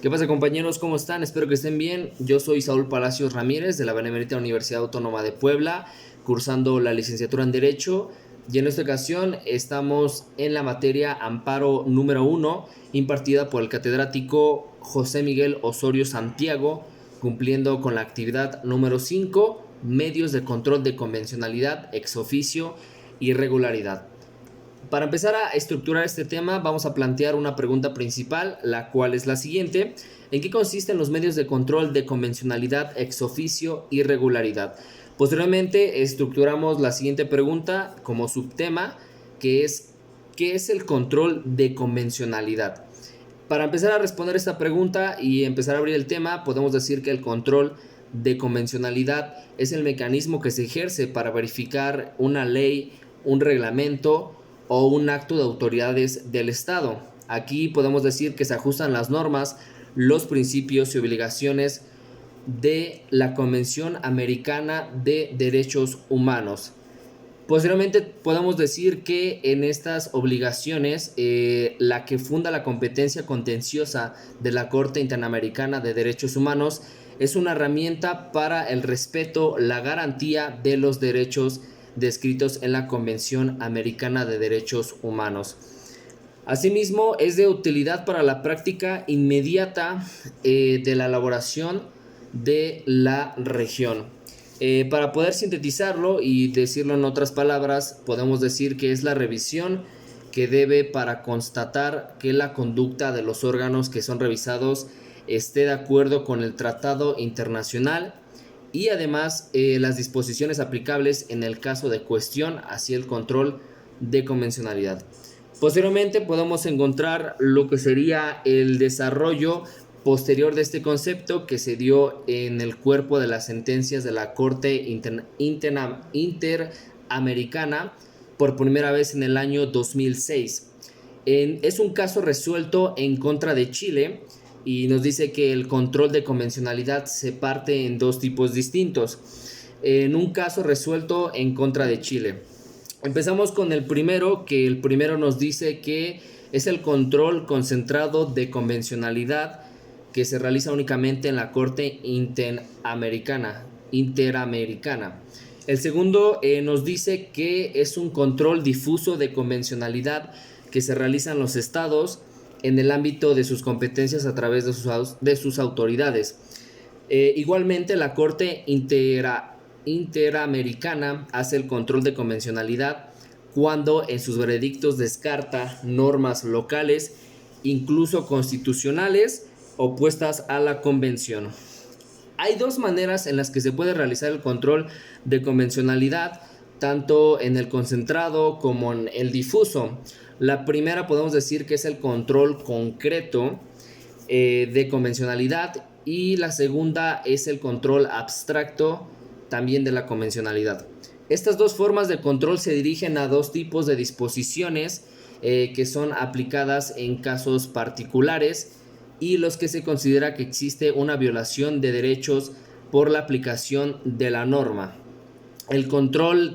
¿Qué pasa, compañeros? ¿Cómo están? Espero que estén bien. Yo soy Saúl Palacios Ramírez de la Benemérita Universidad Autónoma de Puebla, cursando la licenciatura en Derecho. Y en esta ocasión estamos en la materia Amparo número 1, impartida por el catedrático José Miguel Osorio Santiago, cumpliendo con la actividad número 5, medios de control de convencionalidad, ex oficio y regularidad. Para empezar a estructurar este tema, vamos a plantear una pregunta principal, la cual es la siguiente: ¿en qué consisten los medios de control de convencionalidad, ex oficio y regularidad? Posteriormente, estructuramos la siguiente pregunta como subtema, que es: ¿qué es el control de convencionalidad? Para empezar a responder esta pregunta y empezar a abrir el tema, podemos decir que el control de convencionalidad es el mecanismo que se ejerce para verificar una ley, un reglamento o un acto de autoridades del Estado. Aquí podemos decir que se ajustan las normas, los principios y obligaciones de la Convención Americana de Derechos Humanos. Posteriormente podemos decir que en estas obligaciones, la que funda la competencia contenciosa de la Corte Interamericana de Derechos Humanos es una herramienta para el respeto, la garantía de los derechos descritos en la Convención Americana de Derechos Humanos. Asimismo, es de utilidad para la práctica inmediata de la elaboración de la región. Para poder sintetizarlo y decirlo en otras palabras, podemos decir que es la revisión que debe para constatar que la conducta de los órganos que son revisados esté de acuerdo con el tratado internacional y además las disposiciones aplicables en el caso de cuestión hacia el control de convencionalidad. Posteriormente podemos encontrar lo que sería el desarrollo posterior de este concepto que se dio en el cuerpo de las sentencias de la Corte Interamericana por primera vez en el año 2006. Es un caso resuelto en contra de Chile y nos dice que el control de convencionalidad se parte en dos tipos distintos. En un caso resuelto en contra de Chile. Empezamos con el primero, que el primero nos dice que es el control concentrado de convencionalidad que se realiza únicamente en la Corte Interamericana. El segundo nos dice que es un control difuso de convencionalidad que se realiza en los estados en el ámbito de sus competencias a través de sus autoridades. Igualmente, la Corte Interamericana hace el control de convencionalidad cuando en sus veredictos descarta normas locales, incluso constitucionales, opuestas a la convención. Hay dos maneras en las que se puede realizar el control de convencionalidad, tanto en el concentrado como en el difuso. La primera podemos decir que es el control concreto de convencionalidad y la segunda es el control abstracto también de la convencionalidad. Estas dos formas de control se dirigen a dos tipos de disposiciones que son aplicadas en casos particulares y los que se considera que existe una violación de derechos por la aplicación de la norma.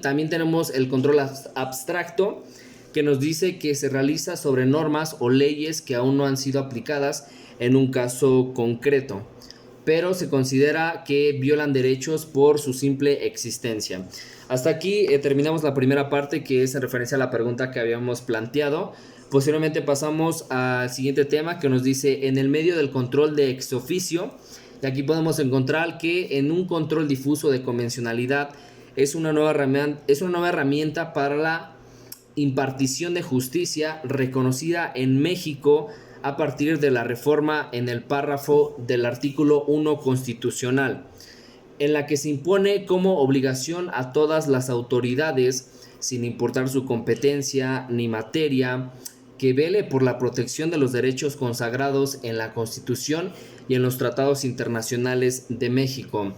También tenemos el control abstracto, que nos dice que se realiza sobre normas o leyes que aún no han sido aplicadas en un caso concreto, pero se considera que violan derechos por su simple existencia. Hasta aquí terminamos la primera parte, que es en referencia a la pregunta que habíamos planteado. Posteriormente pasamos al siguiente tema, que nos dice: en el medio del control de ex oficio. Y aquí podemos encontrar que en un control difuso de convencionalidad es una nueva herramienta para la impartición de justicia reconocida en México a partir de la reforma en el párrafo del artículo 1 constitucional, en la que se impone como obligación a todas las autoridades, sin importar su competencia ni materia, que vele por la protección de los derechos consagrados en la Constitución y en los tratados internacionales de México.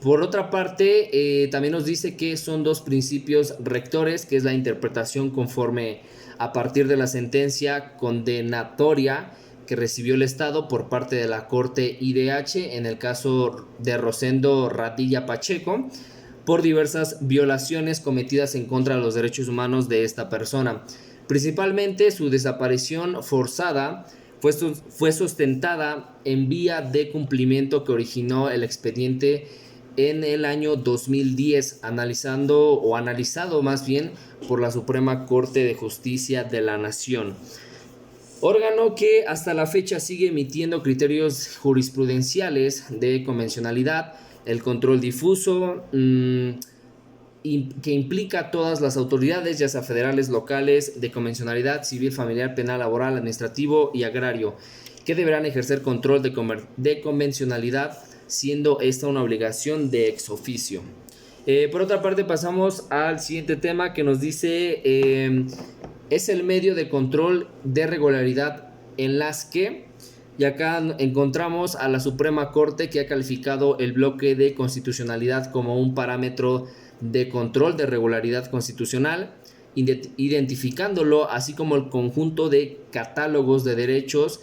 Por otra parte, también nos dice que son dos principios rectores, que es la interpretación conforme a partir de la sentencia condenatoria que recibió el Estado por parte de la Corte IDH en el caso de Rosendo Radilla Pacheco por diversas violaciones cometidas en contra de los derechos humanos de esta persona. Principalmente su desaparición forzada fue sustentada en vía de cumplimiento que originó el expediente en el año 2010, analizado más bien por la Suprema Corte de Justicia de la Nación. Órgano que hasta la fecha sigue emitiendo criterios jurisprudenciales de convencionalidad, el control difuso, que implica a todas las autoridades, ya sea federales, locales, de convencionalidad, civil, familiar, penal, laboral, administrativo y agrario, que deberán ejercer control de convencionalidad, siendo esta una obligación de ex oficio. Por otra parte, pasamos al siguiente tema que nos dice, es el medio de control de regularidad en las que, y acá encontramos a la Suprema Corte, que ha calificado el bloque de constitucionalidad como un parámetro de control de regularidad constitucional, identificándolo así como el conjunto de catálogos de derechos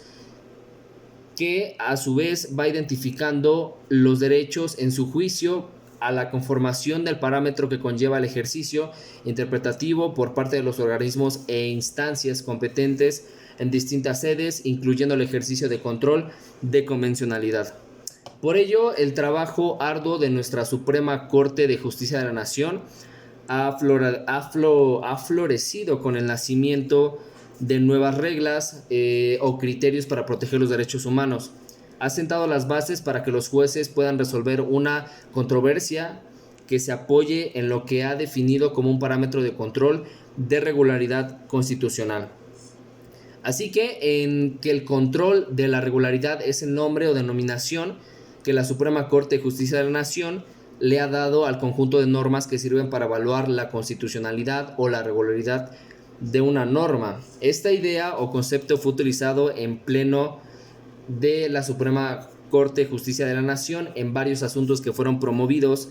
que a su vez va identificando los derechos en su juicio a la conformación del parámetro que conlleva el ejercicio interpretativo por parte de los organismos e instancias competentes en distintas sedes, incluyendo el ejercicio de control de convencionalidad. Por ello, el trabajo arduo de nuestra Suprema Corte de Justicia de la Nación ha florecido con el nacimiento de nuevas reglas o criterios para proteger los derechos humanos. Ha sentado las bases para que los jueces puedan resolver una controversia que se apoye en lo que ha definido como un parámetro de control de regularidad constitucional. Así que en que el control de la regularidad es el nombre o denominación que la Suprema Corte de Justicia de la Nación le ha dado al conjunto de normas que sirven para evaluar la constitucionalidad o la regularidad de una norma. Esta idea o concepto fue utilizado en pleno de la Suprema Corte de Justicia de la Nación en varios asuntos que fueron promovidos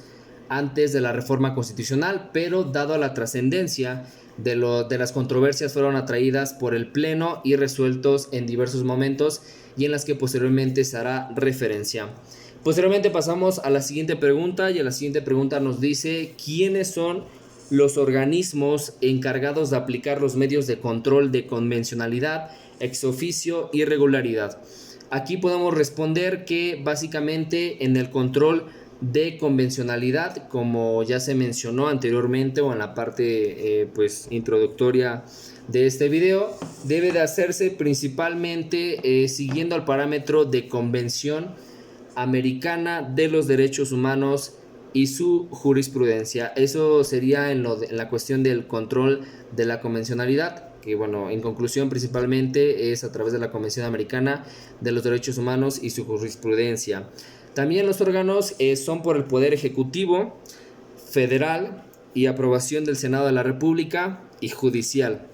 antes de la reforma constitucional, pero dado a la trascendencia de las controversias, fueron atraídas por el Pleno y resueltos en diversos momentos y en las que posteriormente se hará referencia. Posteriormente pasamos a la siguiente pregunta, y a la siguiente pregunta nos dice: ¿quiénes son los organismos encargados de aplicar los medios de control de convencionalidad, ex oficio y regularidad? Aquí podemos responder que básicamente en el control de convencionalidad, como ya se mencionó anteriormente o en la parte introductoria de este video, debe de hacerse principalmente siguiendo el parámetro de Convención Americana de los Derechos Humanos y su jurisprudencia. Eso sería en la cuestión del control de la convencionalidad, que en conclusión principalmente es a través de la Convención Americana de los Derechos Humanos y su jurisprudencia. También los órganos son por el Poder Ejecutivo, Federal y aprobación del Senado de la República y Judicial.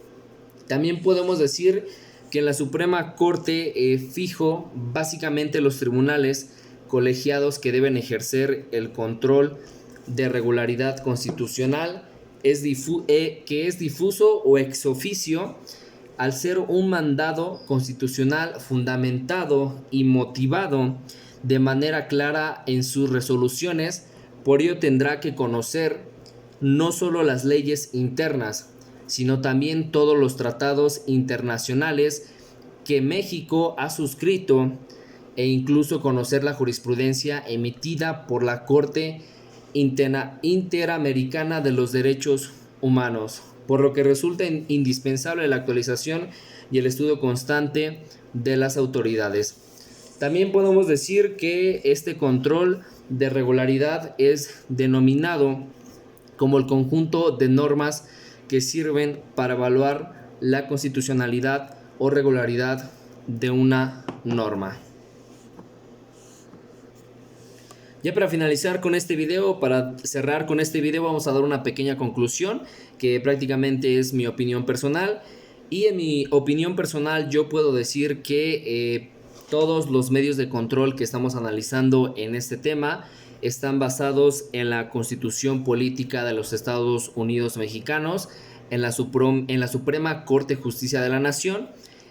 También podemos decir que en la Suprema Corte fijó básicamente los tribunales colegiados que deben ejercer el control de regularidad constitucional, que es difuso o ex oficio, al ser un mandado constitucional fundamentado y motivado de manera clara en sus resoluciones. Por ello tendrá que conocer no solo las leyes internas, sino también todos los tratados internacionales que México ha suscrito, e incluso conocer la jurisprudencia emitida por la Corte Interamericana de los Derechos Humanos, por lo que resulta indispensable la actualización y el estudio constante de las autoridades. También podemos decir que este control de regularidad es denominado como el conjunto de normas que sirven para evaluar la constitucionalidad o regularidad de una norma. Ya para finalizar con este video, para cerrar con este video, vamos a dar una pequeña conclusión que prácticamente es mi opinión personal. Y en mi opinión personal yo puedo decir que todos los medios de control que estamos analizando en este tema están basados en la Constitución Política de los Estados Unidos Mexicanos, en la Suprema Corte de Justicia de la Nación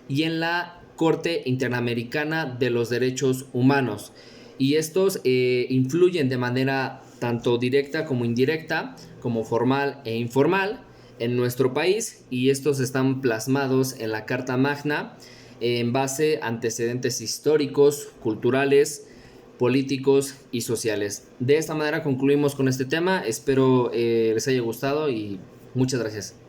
y en la Corte Interamericana de los Derechos Humanos. Y estos influyen de manera tanto directa como indirecta, como formal e informal en nuestro país, y estos están plasmados en la Carta Magna en base a antecedentes históricos, culturales, políticos y sociales. De esta manera concluimos con este tema. Espero les haya gustado y muchas gracias.